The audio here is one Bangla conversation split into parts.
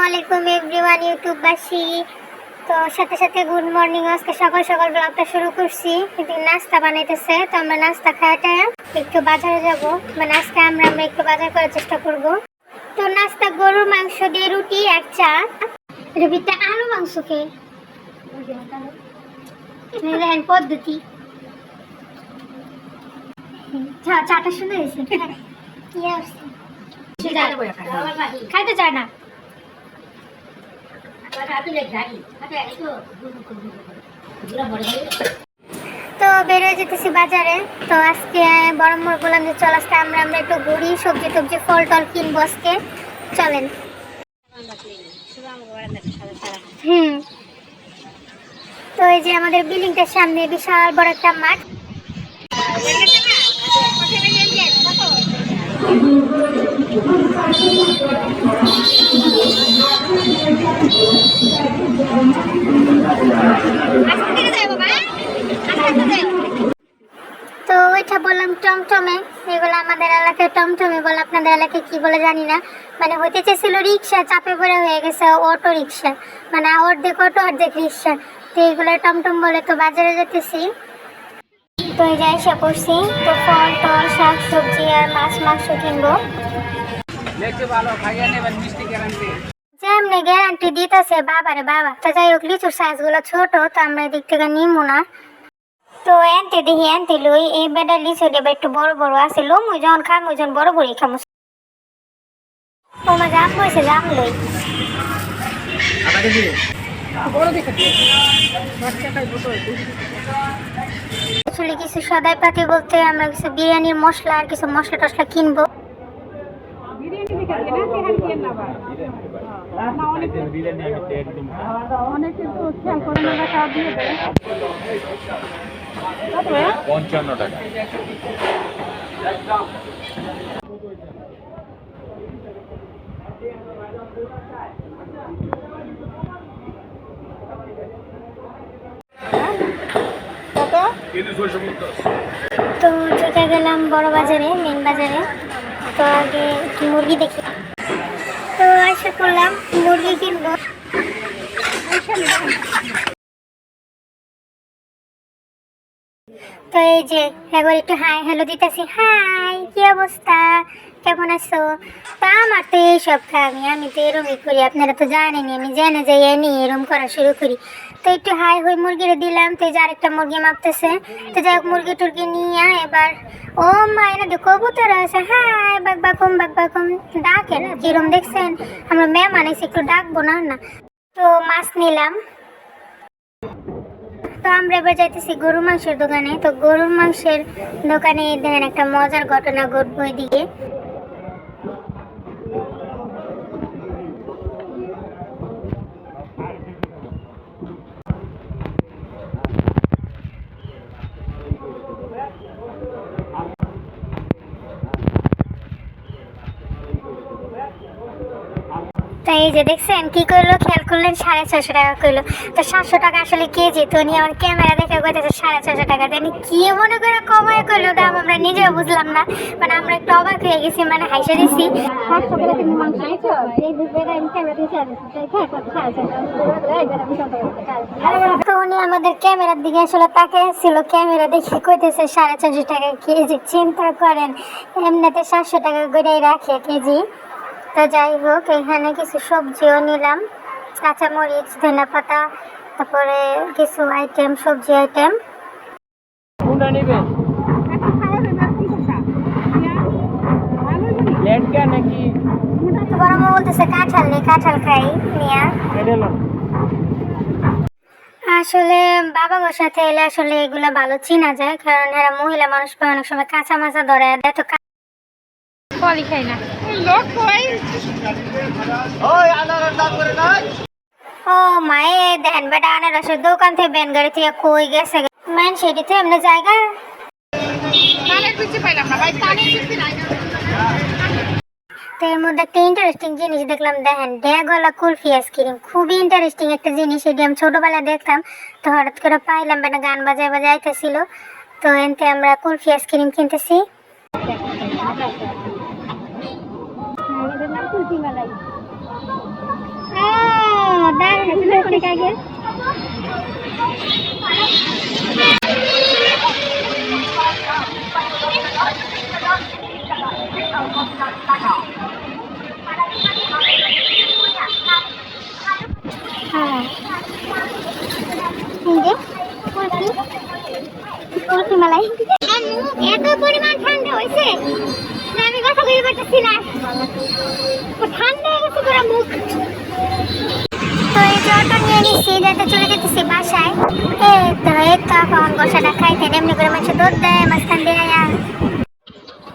আলাইকুম এভরিওয়ান ইউটিউববাসী। তো সাথে সাথে গুড মর্নিং। আজকে সকাল সকাল ব্লগটা শুরু করছি। কিন্তু নাস্তা বানাইতেছে, তো আমরা নাস্তা খাওয়াটা একটু বাজারে যাব। মানে আজকে আমরা একটু বাজার করার চেষ্টা করব। তো নাস্তা গরুর মাংস দিয়ে রুটি আর চা। রুটিতে আলু মাংস খেয়ে দেখেন পদ্ধতি। চাটা সুন্দর হয়েছে। কি আসছে খাইতে চায় না। তো বেরোয় যেতেছি বাজারে। তো আজকে বড়ম্বর বললাম যে চল আজকে আমরা একটু ঘুরি, সবজি টবজি ফল টল কিনবো আজকে, চলেন। তো এই যে আমাদের বিল্ডিংটার সামনে বিশাল বড় একটা মাঠ। তো ওইটা বললাম টমটমে, এগুলো আমাদের এলাকায় টমটমে বলে, আপনাদের এলাকায় কি বলে জানি না। মানে হইতে চেয়েছিল রিক্সা, চাপে পড়ে হয়ে গেছে অটো রিক্সা, মানে অর্ধেক অটো অর্ধেক রিক্সা। তো এগুলো টমটম বলে। তো বাজারে যেতেছি, তো এই যে এসে পড়ছি। তো ফল টল শাক সবজি আর মাছ মাংস কিনবো। যেমনি গ্যারান্টি দিতেছে বাবারে বাবা। তো যাই হোক, লিচুর সাইজ গুলো ছোট, তো আমরা এদিক থেকে নিমু না। তো এনতে দেখি এনতে লই, এই বেডা লিচু দেবে একটু বড় বড় আছে, লমু যখন খামু যখন বড় বড়ই খামু। ও মা জাম বসে জাম লই আসলে কিছু সদাই পাতি বলতে আমরা কিছু বিরিয়ানির মশলা আর কিছু মশলা টসলা কিনবো। পঞ্চান্ন টাকা। তো চলে গেলাম বড় বাজারে, মেন বাজারে। তো আগে একটু মুরগি দেখি। তো আশা করলাম মুরগি কিনবো। তো এই যে একবার একটু হাই হ্যালো দিতেছি। হাই, কি অবস্থা, কেমন আছো? তো আমার তো এইসব আমি তো এরমই করি, আপনারা তো জানেনি। আমি জেনে যাই এনি এরম করা শুরু করি। তো একটু হাই হই মুরগিরে দিলাম। তো এই যে আরেকটা মুরগি মাপতেছে। তো যাই হোক মুরগি টুরগি নিয়ে এবার ও মা এনে তো কবুতর আছে। হাই বাক বাকুম বাক বাকুম ডাকে না, কিরম দেখছেন? আমরা মেহমান এসে একটু ডাকবো না না। তো মাছ নিলাম। তো আমরা এবার যাইতেছি গরুর মাংসের দোকানে। তো গরুর মাংসের দোকানে দেখেন একটা মজার ঘটনা ঘটবো এদিকে। তো এই যে দেখছেন কি করলো, খেয়াল করলেন 650 টাকা করলো। তো 700 টাকা আসলে কেজি। তো উনি আমার ক্যামেরা দেখে কইতেছে 650 টাকা। তিনি কি মনে করে কমায় করলো দাম আমরা নিজেও বুঝলাম না। মানে আমরা একটু অবাক হয়ে গেছি, মানে হাইসে দিছি। 700 টাকা তুমি মাংস নিছো, এই বিষয়টা আমি ক্যামেরা দিয়ে তো উনি আমাদের ক্যামেরার দিকে আসলে তাকিয়েছিল, ক্যামেরা দেখে কইতেছে 450 টাকা কেজি। চিন্তা করেন, এমনিতে 700 টাকা করে রাখে কেজি। তো যাই হোক, এখানে কিছু সবজিও নিলাম, কাঁচামরিচ ধনে পাতা, তারপরে কিছু আইটেম সবজি আইটেম। বড় মা বলতেছে কাঁঠাল নেই, কাঁঠাল খাই নিয়া। আসলে বাবা গোর সাথে এলে আসলে এগুলা ভালো চিনা যায়, কারণ এরা মহিলা মানুষ অনেক সময় কাঁচা মাছা ধরে দেয়। তো ফলই খাই না। ও মায়ে দেন বেটা আনারসের দোকান থেকে বেন গাড়ি থেকে কই গেছে মান সেটি তো এমনি জায়গা। তো এর মধ্যে একটা ইন্টারেস্টিং জিনিস দেখলাম, দেখেন ড্যাগওয়ালা কুলফি আইসক্রিম। খুবই ইন্টারেস্টিং একটা জিনিস, এটি আমি ছোটবেলায় দেখতাম। তো হঠাৎ করে পাইলাম, বেটা গান বাজায় বাজায় আইতেছিল। তো এনতে আমরা কুলফি আইসক্রিম কিনতেছি। গেছে না অনেক আগে। হ্যাঁ কুলফি মালাই এত পরিমাণ ঠান্ডা হয়েছে যে আমি কথা বলতে পারতেছি না, ঠান্ডা হয়ে গেছে পুরো মুখ। তো এই যে অটো নিয়ে নিচ্ছি, যাতে চলে যেতেছি বাসায়। এই তো এখন বসাটা খাইতে এমনি করে মাছ দুধ দেয় মাঝখান দিয়ে।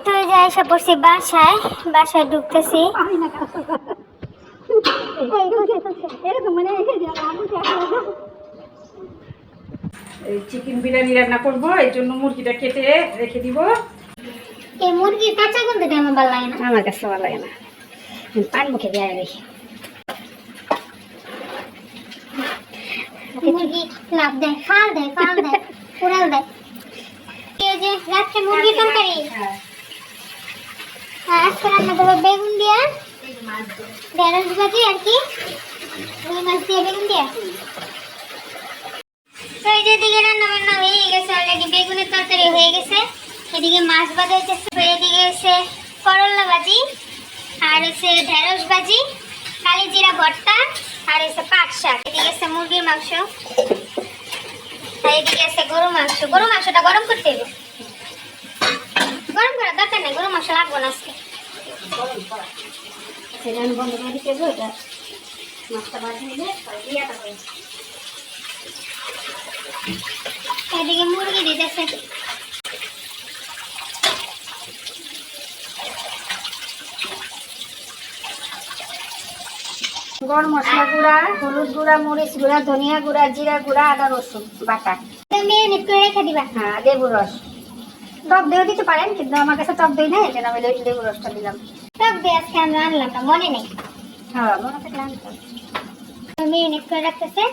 তো এই যে এসে পড়ছি বাসায়, বাসায় ঢুকতেছি। এই চিকেন বিরিয়ানি রান্না করবো, এই জন্য মুরগিটা কেটে রেখে দিব। এই মুরগি কাঁচা গন্ধটা আমার ভালো লাগে না। আমার কাছে ভালো লাগে না, পান মুখে দিয়ে রেখে মুরগি লাভ দেয়, খাল দেয়, পাল দেয়, উড়াল দেয়। এই যে রাত্রে মুরগি তরকারি, আজকে রান্না করবো বেগুন দিয়া, ঢেঁড়স ভাজি আর কি, রুই মাছ দিয়ে বেগুন দিয়া। তো এই যে এদিকে রান্না বান্না হয়ে গেছে অলরেডি, বেগুনের তরকারি হয়ে গেছে, এদিকে মাছ ভাজা হইতেছে, এদিকে হচ্ছে করলা ভাজি, আর হচ্ছে ঢেঁড়স ভাজি, কালি জিরা ভর্তা, আর হচ্ছে পাট শাক। এদিকে আছে মুরগির মাংস, আর এদিকে আছে গরু মাংস। গরু মাংসটা গরম করতে হবে, গরম করার দরকার নেই, গরু মাংস লাগবো না আজকে। বন্ধ করে দিতে হবে, ওটা মাছটা ভাজি নিলে ইয়েটা হবে। এদিকে মুরগি দিতেছে, গরম মশলা গুঁড়া, হলুদ গুঁড়া, মরিচ গুঁড়া, ধনিয়া গুঁড়া, জিরা গুঁড়া, আদা রসুন বাটা, মেরিনেট করে রেখে দিবা। হ্যাঁ লেবু রস। টক দইও দিতে পারেন, কিন্তু আমার কাছে টক দই নেই, এই জন্য আমি লেবু রসটা দিলাম। টক দিয়ে আজকে আমি আনলাম না, মনে নেই। হ্যাঁ মনে থাকলে আনতাম। মেরিনেট করে রাখতেছে।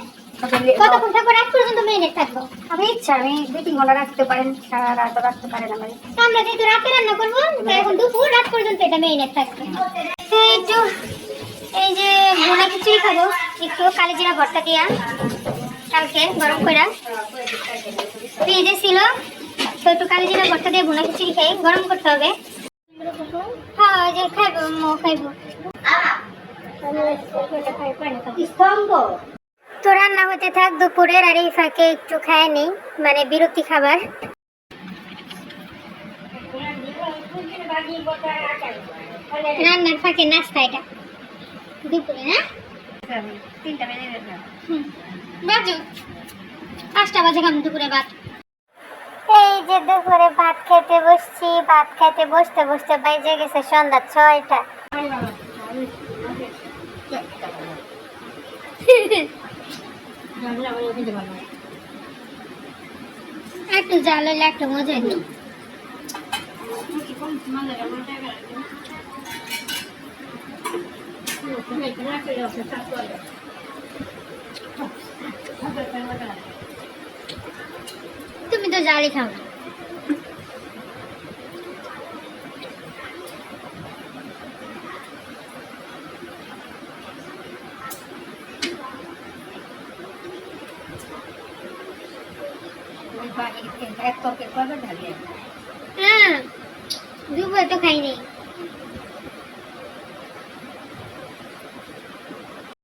কতক্ষণ থাকবো? রাত পর্যন্ত মেরিনেট থাকবো। আমি ইচ্ছা, আমি 2-3 ঘন্টা রাখতে পারেন, সারা রাত রাখতে পারেন। আমার আমরা যেহেতু রাতে রান্না করবো, তো এখন দুপুর রাত পর্যন্ত এটা মেরিনেট থাকবে। তো একটু এই যে ভুনা খিচুড়ি খাবো, একটু কালি জিরা ভর্তা দিয়া, কালকে গরম করে ফ্রিজে ছিল, তো একটু কালি জিরা ভর্তা দিয়ে ভুনা খিচুড়ি খাই, গরম করতে হবে। হ্যাঁ ওই যে খাইবো, মো খাইবো। তো রান্না হতে থাক দুপুরের, আর এই ফাঁকে একটু খায় নেই, মানে বিরতি খাবার। রান্নার ফাঁকে নাস্তা এটা দুপুরে, না 3টা বেজে গেছে। বাজু 5টা বাজে খাম দুপুরে ভাত। এই যে দুপুরে ভাত খেতে বসছি, ভাত খেতে বসতে বসতে বাইজে গেছে সন্ধ্যা 6টা। একটু জাল হইলে একটু মজা হইতো। তুমি তো জালই খাও না। হ্যাঁ দুপুরে তো খাই নেই।